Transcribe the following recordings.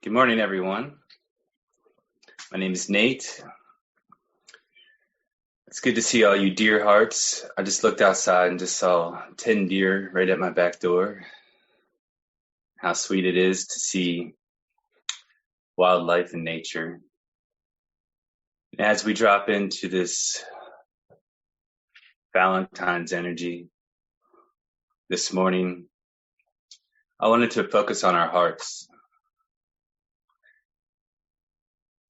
Good morning, everyone. My name is Nate. It's good to see all you deer hearts. I just looked outside and just saw 10 deer right at my back door. How sweet it is to see wildlife and nature. As we drop into this Valentine's energy this morning, I wanted to focus on our hearts,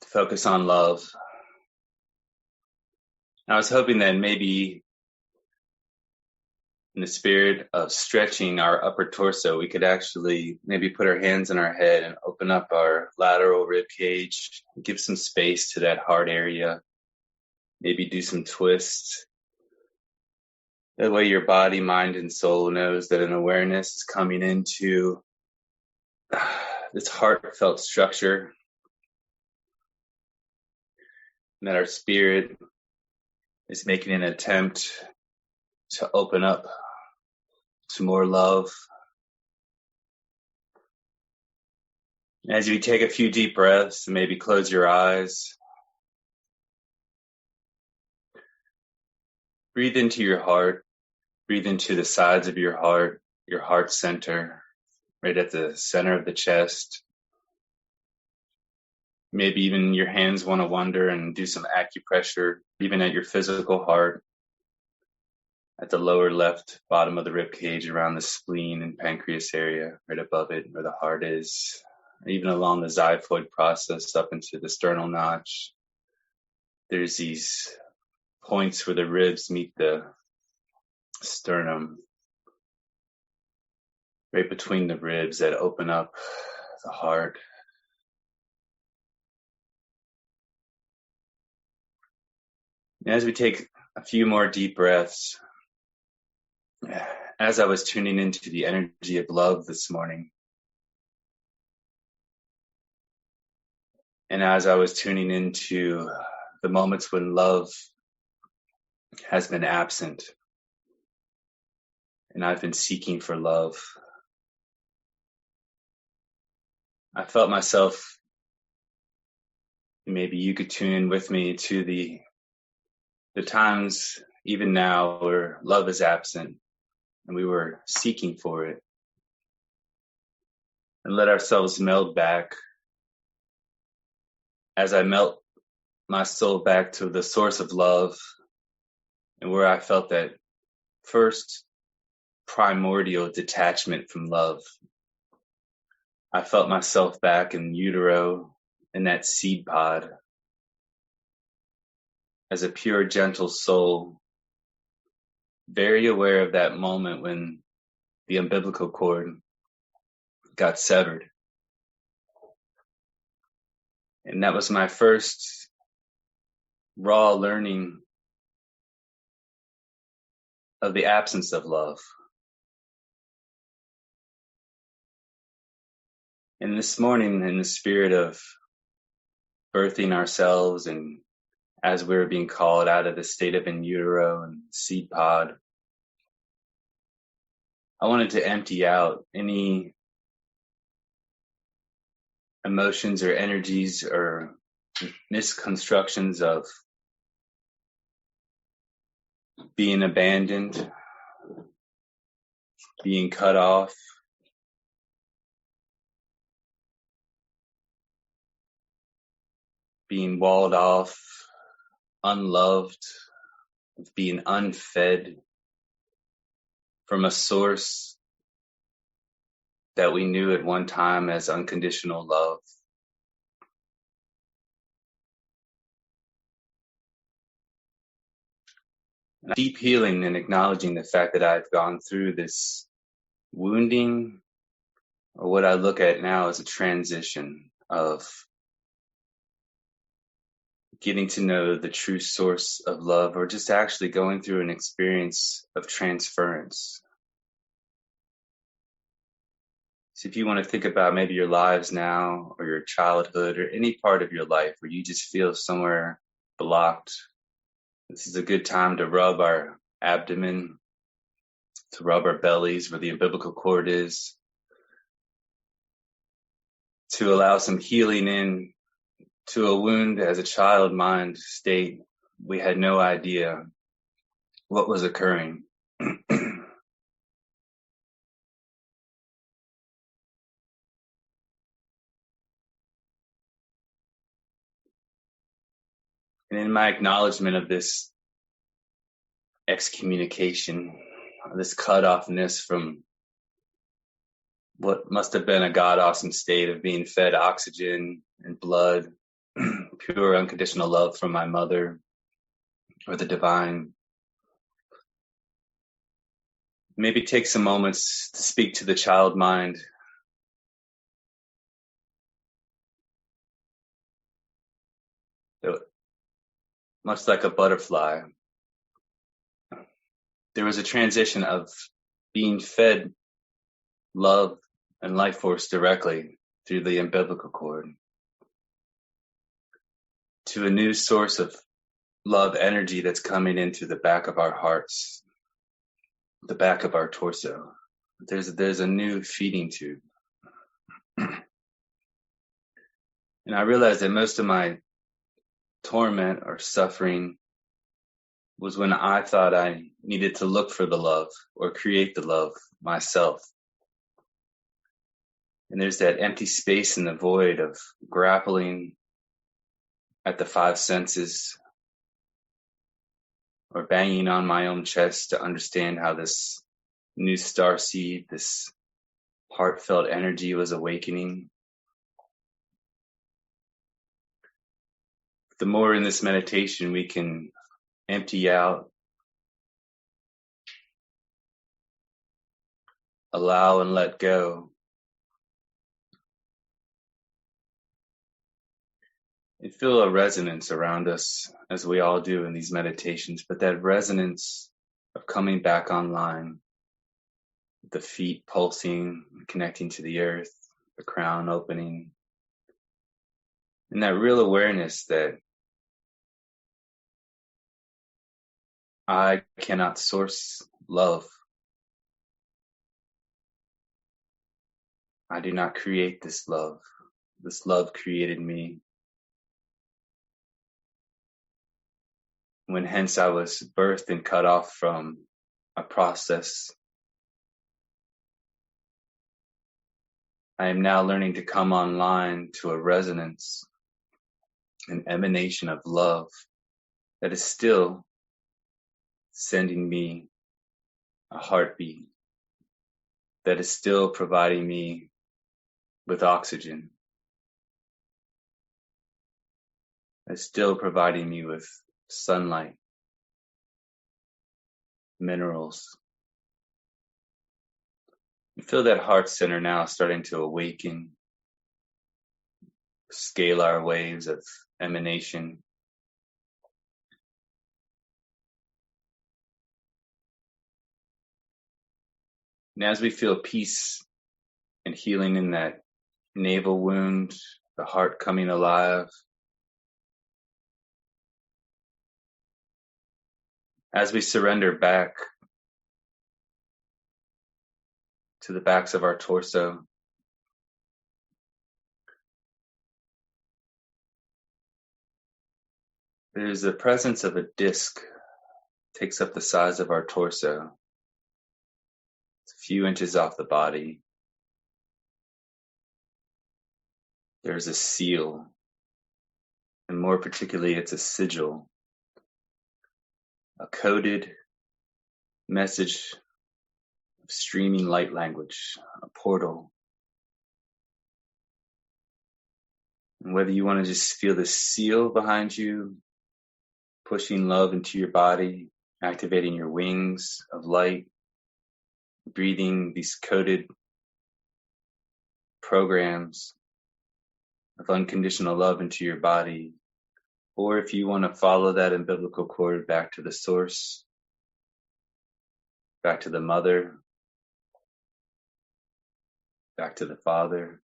to focus on love. I was hoping that maybe in the spirit of stretching our upper torso, we could actually maybe put our hands on our head and open up our lateral rib cage, give some space to that heart area, maybe do some twists. That way your body, mind, and soul knows that an awareness is coming into this heartfelt structure, and that our spirit is making an attempt to open up to more love. As you take a few deep breaths and maybe close your eyes, breathe into your heart, breathe into the sides of your heart center, right at the center of the chest. Maybe even your hands want to wander and do some acupressure, even at your physical heart, at the lower left bottom of the rib cage, around the spleen and pancreas area, right above it where the heart is, even along the xiphoid process up into the sternal notch. There's these points where the ribs meet the sternum, right between the ribs that open up the heart. And as we take a few more deep breaths, as I was tuning into the energy of love this morning, and as I was tuning into the moments when love has been absent, and I've been seeking for love, I felt myself, maybe you could tune in with me to the times, even now, where love is absent and we were seeking for it, and let ourselves meld back. As I melt my soul back to the source of love, and where I felt that first primordial detachment from love, I felt myself back in utero, in that seed pod, as a pure, gentle soul, very aware of that moment when the umbilical cord got severed. And that was my first raw learning of the absence of love. And this morning, in the spirit of birthing ourselves, and as we were being called out of the state of in utero and seed pod, I wanted to empty out any emotions or energies or misconstructions of being abandoned, being cut off, being walled off, unloved, being unfed from a source that we knew at one time as unconditional love. Deep healing and acknowledging the fact that I've gone through this wounding, or what I look at now as a transition of getting to know the true source of love, or just actually going through an experience of transference. So if you want to think about maybe your lives now, or your childhood, or any part of your life where you just feel somewhere blocked, this is a good time to rub our abdomen, to rub our bellies where the umbilical cord is. to allow some healing in to a wound as a child mind state. We had no idea what was occurring. And in my acknowledgement of this excommunication, this cutoffness from what must have been a god awesome state of being fed oxygen and blood, pure unconditional love from my mother or the divine. Maybe take some moments to speak to the child mind. Much like a butterfly, there was a transition of being fed love and life force directly through the umbilical cord to a new source of love energy that's coming into the back of our hearts, the back of our torso. There's a new feeding tube. And I realized that most of my torment or suffering was when I thought I needed to look for the love or create the love myself. And there's that empty space in the void of grappling at the five senses or banging on my own chest to understand how this new star seed, this heartfelt energy was awakening. The more in this meditation we can empty out, allow and let go, and feel a resonance around us as we all do in these meditations, but that resonance of coming back online, the feet pulsing, connecting to the earth, the crown opening, and that real awareness that I cannot source love. I do not create this love. This love created me. When hence I was birthed and cut off from a process, I am now learning to come online to a resonance, an emanation of love that is still sending me a heartbeat, that is still providing me with oxygen, that is still providing me with sunlight, minerals. You feel that heart center now starting to awaken, scalar waves of emanation. And as we feel peace and healing in that navel wound, the heart coming alive, as we surrender back to the backs of our torso, there's the presence of a disc, takes up the size of our torso. It's a few inches off the body. There's a seal, and more particularly, it's a sigil, a coded message of streaming light language, a portal. And whether you want to just feel the seal behind you, pushing love into your body, activating your wings of light, breathing these coded programs of unconditional love into your body, or if you want to follow that umbilical cord back to the source, back to the mother, back to the father.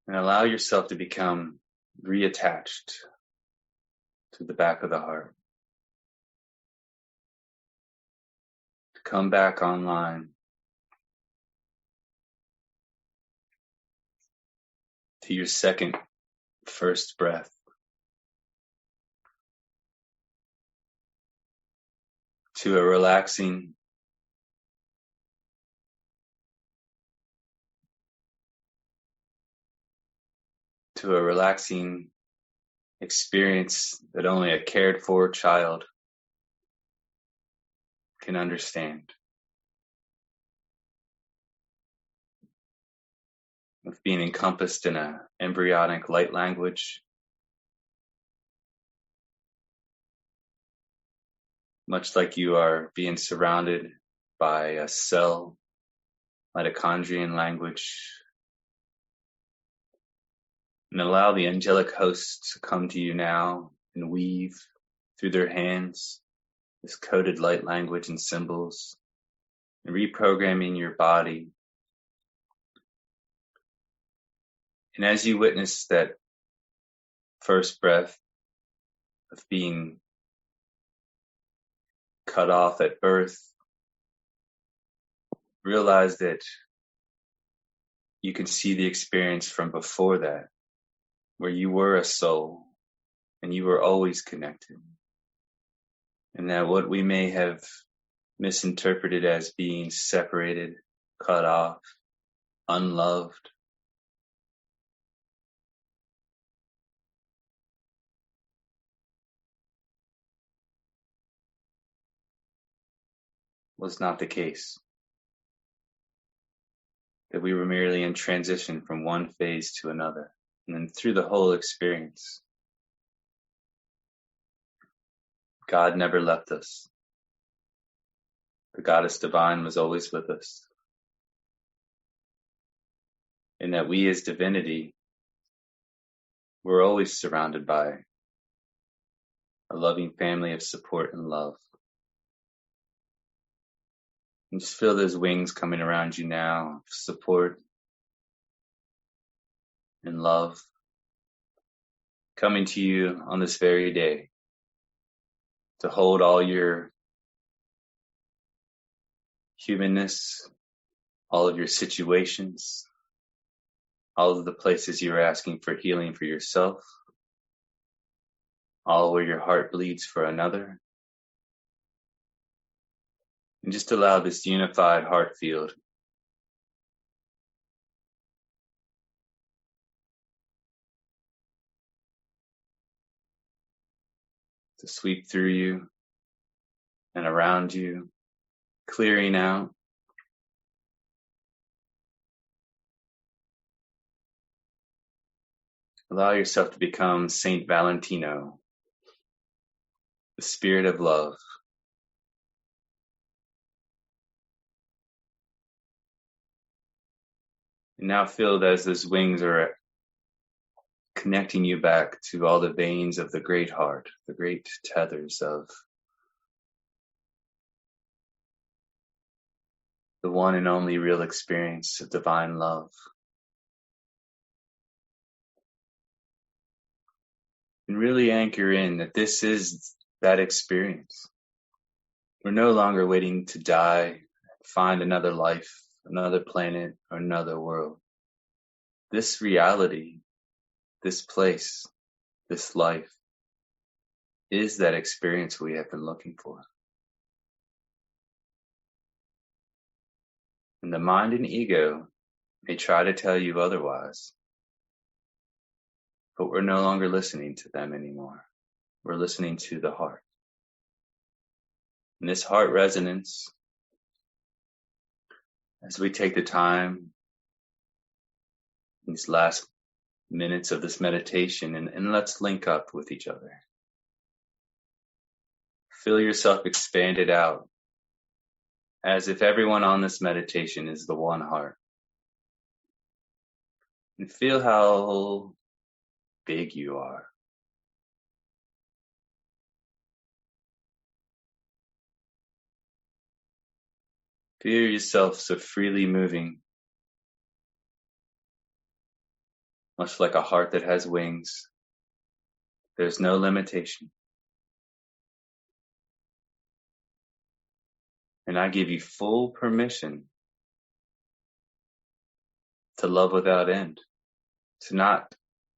And allow yourself to become reattached to the back of the heart. To come back online to your first breath. To a relaxing experience that only a cared for child can understand. Of being encompassed in an embryonic light language, much like you are being surrounded by a cell mitochondrial language, and allow the angelic hosts to come to you now and weave through their hands this coded light language and symbols, and reprogramming your body. And as you witness that first breath of being cut off at birth, realize that you can see the experience from before that, where you were a soul and you were always connected. And that what we may have misinterpreted as being separated, cut off, unloved, was not the case. That we were merely in transition from one phase to another. And then through the whole experience, God never left us. The Goddess Divine was always with us. And that we as divinity were always surrounded by a loving family of support and love. And just feel those wings coming around you now, support and love, coming to you on this very day to hold all your humanness, all of your situations, all of the places you're asking for healing for yourself, all where your heart bleeds for another. And just allow this unified heart field to sweep through you and around you, clearing out allow yourself to become Saint Valentino, the spirit of love. And now feel that as those wings are connecting you back to all the veins of the great heart, the great tethers of the one and only real experience of divine love. And really anchor in that this is that experience. We're no longer waiting to die, find another life, another planet, or another world. This reality, this place, this life is that experience we have been looking for. And the mind and ego may try to tell you otherwise, but we're no longer listening to them anymore. We're listening to the heart. And this heart resonance, as we take the time, these last minutes of this meditation, and let's link up with each other. Feel yourself expanded out as if everyone on this meditation is the one heart. And feel how big you are. Feel yourself so freely moving, much like a heart that has wings, There's no limitation. And I give you full permission to love without end, to not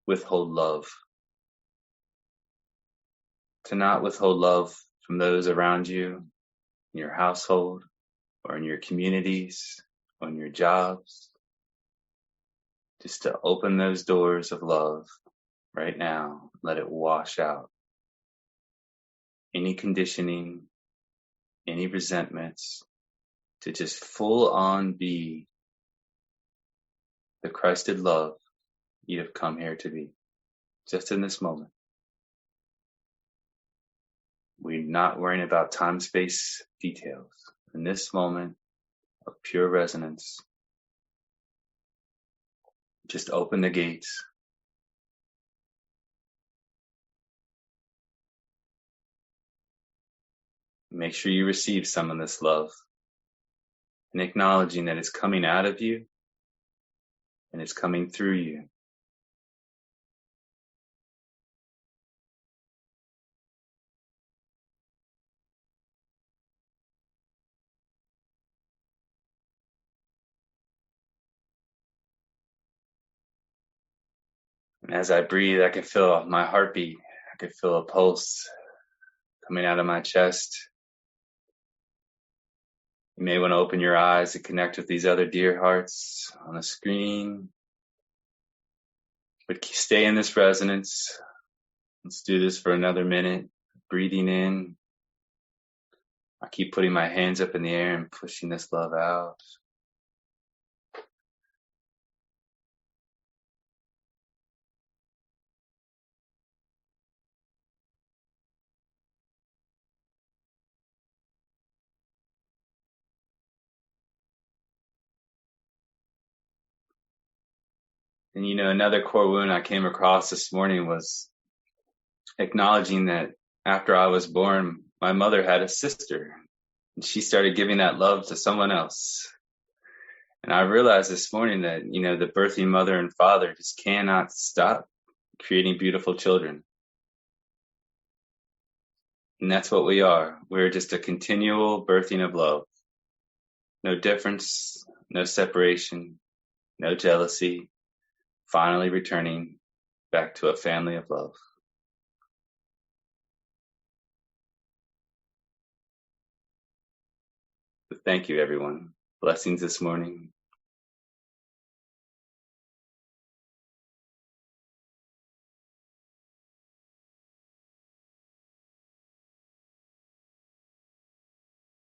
withhold love, from those around you, in your household, or in your communities, on your jobs. Just to open those doors of love right now, let it wash out any conditioning, any resentments, to just full on be the Christed love you have come here to be, just in this moment. We're not worrying about time-space details. In this moment of pure resonance, just open the gates. Make sure you receive some of this love, and acknowledging that it's coming out of you and it's coming through you. And as I breathe, I can feel my heartbeat. I can feel a pulse coming out of my chest. You may want to open your eyes to connect with these other dear hearts on the screen. But stay in this resonance. Let's do this for another minute. Breathing in. I keep putting my hands up in the air and pushing this love out. And another core wound I came across this morning was acknowledging that after I was born, my mother had a sister, and she started giving that love to someone else. And I realized this morning that, the birthing mother and father just cannot stop creating beautiful children. And that's what we are. We're just a continual birthing of love. No difference, no separation, no jealousy, finally returning back to a family of love. So thank you, everyone. Blessings this morning.